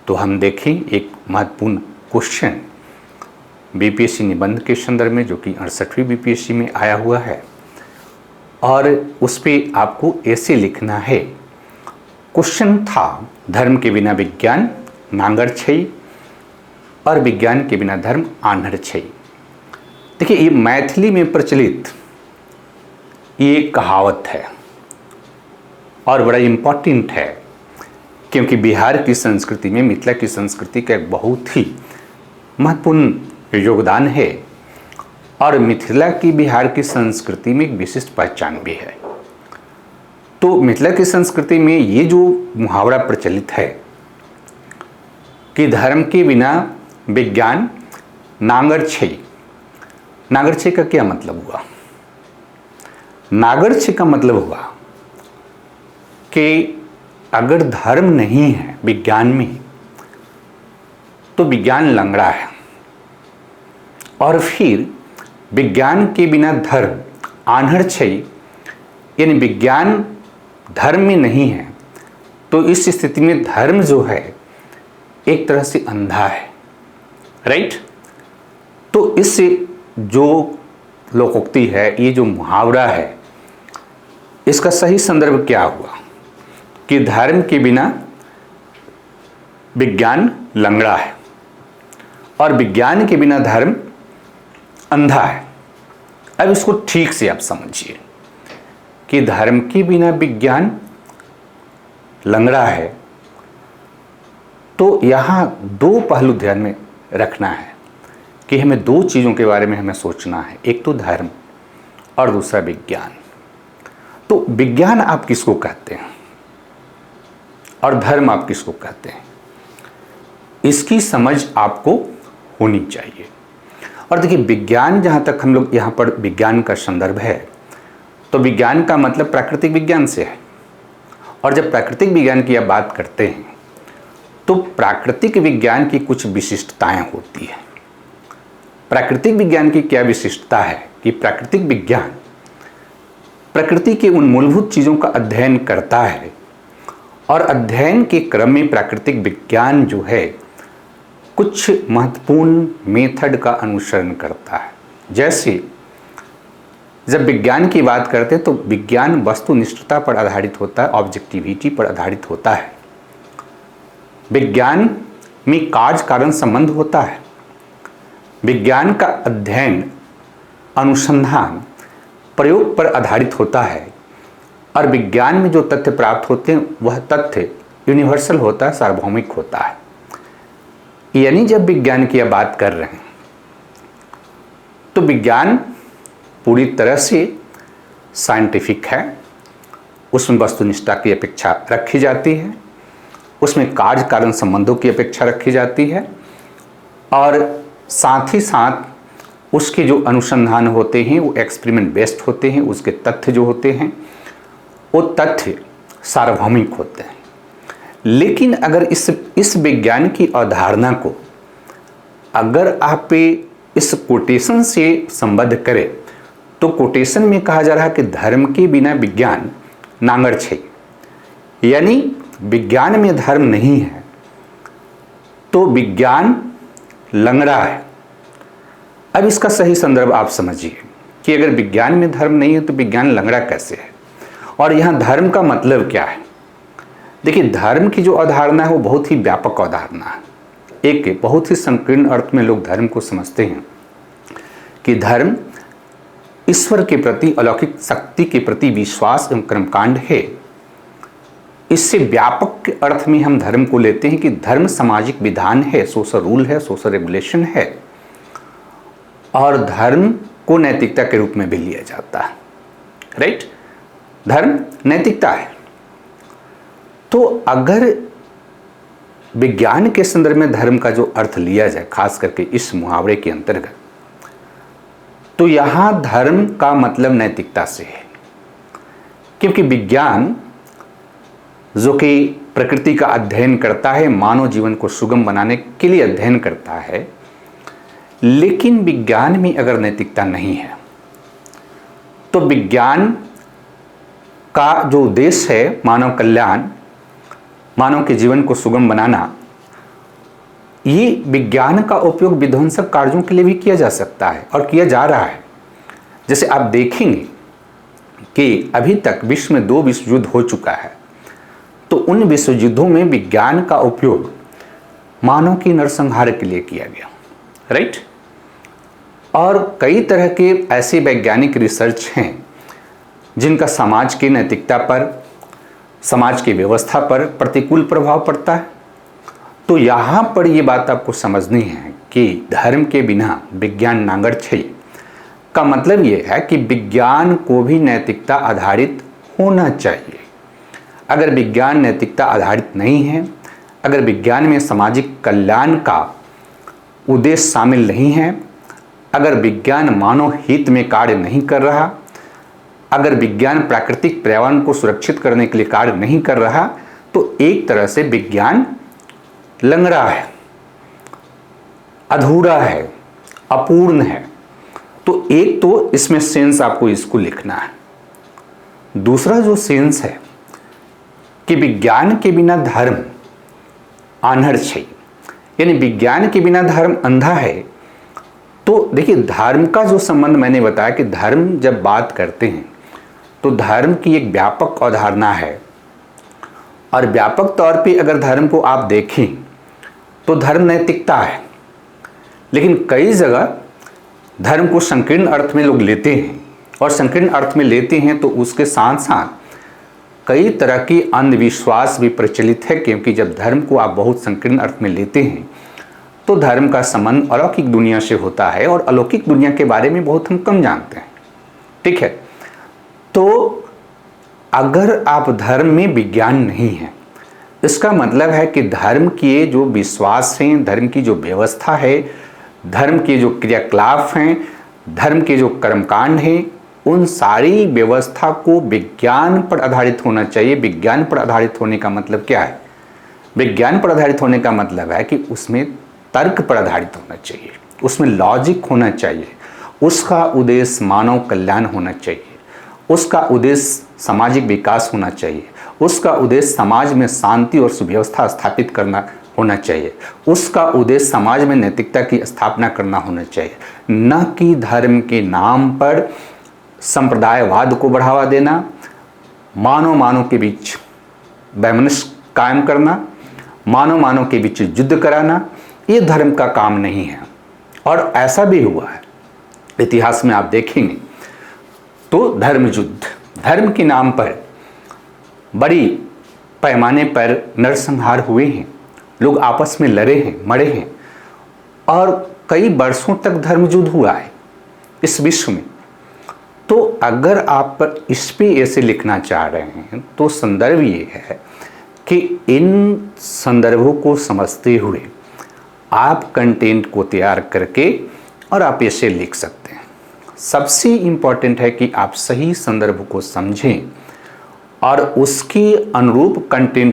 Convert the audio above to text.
तो हम देखें एक महत्वपूर्ण क्वेश्चन बीपीएससी निबंध के संदर्भ में, जो कि 68वीं बीपीएससी में आया हुआ है, और उस पर आपको ऐसे लिखना है। क्वेश्चन था, धर्म के बिना विज्ञान नांगर छई और विज्ञान के बिना धर्म आन्हर छई। देखिए, ये मैथिली में प्रचलित ये कहावत है और बड़ा इम्पोर्टेंट है, क्योंकि बिहार की संस्कृति में, मिथिला की संस्कृति का एक बहुत ही महत्वपूर्ण योगदान है और मिथिला की बिहार की संस्कृति में एक विशिष्ट पहचान भी है। तो मिथिला की संस्कृति में ये जो मुहावरा प्रचलित है कि धर्म के बिना विज्ञान नांगर छई। नांगर छई का क्या मतलब हुआ? नांगर छई का मतलब हुआ कि अगर धर्म नहीं है विज्ञान में तो विज्ञान लंगड़ा है, और फिर विज्ञान के बिना धर्म आन्हर छई, यानी विज्ञान धर्म में नहीं है तो इस स्थिति में धर्म जो है एक तरह से अंधा है, राइट। तो इससे जो लोकोक्ति है, ये जो मुहावरा है, इसका सही संदर्भ क्या हुआ कि धर्म के बिना विज्ञान लंगड़ा है और विज्ञान के बिना धर्म अंधा है। अब इसको ठीक से आप समझिए कि धर्म के बिना विज्ञान लंगड़ा है, तो यहाँ दो पहलू ध्यान में रखना है कि हमें दो चीज़ों के बारे में हमें सोचना है, एक तो धर्म और दूसरा विज्ञान। तो विज्ञान आप किसको कहते हैं और धर्म आप किसको कहते हैं, इसकी समझ आपको होनी चाहिए। और देखिए, विज्ञान, जहाँ तक हम लोग यहाँ पर विज्ञान का संदर्भ है, तो विज्ञान का मतलब प्राकृतिक विज्ञान से है। और जब प्राकृतिक विज्ञान की आप बात करते हैं तो प्राकृतिक विज्ञान की कुछ विशिष्टताएं होती हैं। प्राकृतिक विज्ञान की क्या विशिष्टता है कि प्राकृतिक विज्ञान प्रकृति के उन मूलभूत चीज़ों का अध्ययन करता है और अध्ययन के क्रम में प्राकृतिक विज्ञान जो है कुछ महत्वपूर्ण मेथड का अनुसरण करता है। जैसे जब विज्ञान की बात करते हैं तो विज्ञान वस्तुनिष्ठता पर आधारित होता है, ऑब्जेक्टिविटी पर आधारित होता है। विज्ञान में कार्य कारण संबंध होता है। विज्ञान का अध्ययन, अनुसंधान प्रयोग पर आधारित होता है और विज्ञान में जो तथ्य प्राप्त होते हैं वह तथ्य यूनिवर्सल होता है, सार्वभौमिक होता है। यानी जब विज्ञान की बात कर रहे हैं तो विज्ञान पूरी तरह से साइंटिफिक है, उसमें वस्तुनिष्ठता की अपेक्षा रखी जाती है, उसमें कार्य कारण संबंधों की अपेक्षा रखी जाती है, और साथ ही साथ उसके जो अनुसंधान होते हैं वो एक्सपेरिमेंट बेस्ड होते हैं, उसके तथ्य जो होते हैं वो तथ्य सार्वभौमिक होते हैं। लेकिन अगर इस विज्ञान की अवधारणा को अगर आप इस कोटेशन से संबद्ध करें तो कोटेशन में कहा जा रहा है कि धर्म के बिना विज्ञान नांगर छई, यानी विज्ञान में धर्म नहीं है तो विज्ञान लंगड़ा है। अब इसका सही संदर्भ आप समझिए कि अगर विज्ञान में धर्म नहीं है तो विज्ञान लंगड़ा कैसे है, और यहाँ धर्म का मतलब क्या है। देखिए, धर्म की जो अवधारणा है वो बहुत ही व्यापक अवधारणा है। एक बहुत ही संकीर्ण अर्थ में लोग धर्म को समझते हैं कि धर्म ईश्वर के प्रति, अलौकिक शक्ति के प्रति विश्वास एवं कर्मकांड है। इससे व्यापक अर्थ में हम धर्म को लेते हैं कि धर्म सामाजिक विधान है, सोशल रूल है, सोशल रेगुलेशन है, और धर्म को नैतिकता के रूप में भी लिया जाता है, राइट। धर्म नैतिकता है। तो अगर विज्ञान के संदर्भ में धर्म का जो अर्थ लिया जाए, खास करके इस मुहावरे के अंतर्गत, तो यहाँ धर्म का मतलब नैतिकता से है, क्योंकि विज्ञान जो कि प्रकृति का अध्ययन करता है, मानव जीवन को सुगम बनाने के लिए अध्ययन करता है, लेकिन विज्ञान में अगर नैतिकता नहीं है तो विज्ञान का जो उद्देश्य है मानव कल्याण, मानव के जीवन को सुगम बनाना, ये विज्ञान का उपयोग विध्वंसक कार्यों के लिए भी किया जा सकता है और किया जा रहा है। जैसे आप देखेंगे कि अभी तक विश्व में 2 विश्व युद्ध हो चुका है, तो उन विश्व युद्धों में विज्ञान का उपयोग मानव की नरसंहार के लिए किया गया, राइट। और कई तरह के ऐसे वैज्ञानिक रिसर्च हैं जिनका समाज की नैतिकता पर, समाज की व्यवस्था पर प्रतिकूल प्रभाव पड़ता है। तो यहाँ पर ये बात आपको समझनी है कि धर्म के बिना विज्ञान नांगर छै का मतलब ये है कि विज्ञान को भी नैतिकता आधारित होना चाहिए। अगर विज्ञान नैतिकता आधारित नहीं है, अगर विज्ञान में सामाजिक कल्याण का उद्देश्य शामिल नहीं है, अगर विज्ञान मानव हित में कार्य नहीं कर रहा, अगर विज्ञान प्राकृतिक पर्यावरण को सुरक्षित करने के लिए कार्य नहीं कर रहा, तो एक तरह से विज्ञान लंगड़ा है, अधूरा है, अपूर्ण है। तो एक तो इसमें सेंस आपको इसको लिखना है। दूसरा जो सेंस है कि विज्ञान के बिना धर्म आन्हर छै, यानी विज्ञान के बिना धर्म अंधा है। तो देखिए, धर्म का जो संबंध मैंने बताया कि धर्म जब बात करते हैं तो धर्म की एक व्यापक अवधारणा है, और व्यापक तौर पे अगर धर्म को आप देखें तो धर्म नैतिकता है। लेकिन कई जगह धर्म को संकीर्ण अर्थ में लोग लेते हैं, और संकीर्ण अर्थ में लेते हैं तो उसके साथ साथ कई तरह की अंधविश्वास भी प्रचलित है, क्योंकि जब धर्म को आप बहुत संकीर्ण अर्थ में लेते हैं तो धर्म का संबंध अलौकिक दुनिया से होता है, और अलौकिक दुनिया के बारे में बहुत हम कम जानते हैं, ठीक है। तो अगर आप धर्म में विज्ञान नहीं है, इसका मतलब है कि धर्म के जो विश्वास हैं, धर्म की जो व्यवस्था है, धर्म के जो क्रियाकलाप हैं, धर्म के जो कर्मकांड हैं, उन सारी व्यवस्था को विज्ञान पर आधारित होना चाहिए। विज्ञान पर आधारित होने का मतलब क्या है? विज्ञान पर आधारित होने का मतलब है कि उसमें तर्क पर आधारित होना चाहिए, उसमें लॉजिक होना चाहिए, उसका उद्देश्य मानव कल्याण होना चाहिए, उसका उद्देश्य सामाजिक विकास होना चाहिए, उसका उद्देश्य समाज में शांति और सुव्यवस्था स्थापित करना होना चाहिए, उसका उद्देश्य समाज में नैतिकता की स्थापना करना होना चाहिए, न कि धर्म के नाम पर संप्रदायवाद को बढ़ावा देना, मानव के बीच वैमनस्य कायम करना, मानव के बीच युद्ध कराना। ये धर्म का काम नहीं है, और ऐसा भी हुआ है इतिहास में। आप देखेंगे तो धर्म युद्ध, धर्म के नाम पर बड़ी पैमाने पर नरसंहार हुए हैं, लोग आपस में लड़े हैं, मरे हैं, और कई वर्षों तक धर्म युद्ध हुआ है इस विश्व में। तो अगर आप इस पे ऐसे लिखना चाह रहे हैं तो संदर्भ ये है कि इन संदर्भों को समझते हुए आप कंटेंट को तैयार करके और आप ऐसे लिख सकते हैं। सबसे इम्पॉर्टेंट है कि आप सही संदर्भ को समझें और उसके अनुरूप कंटेंट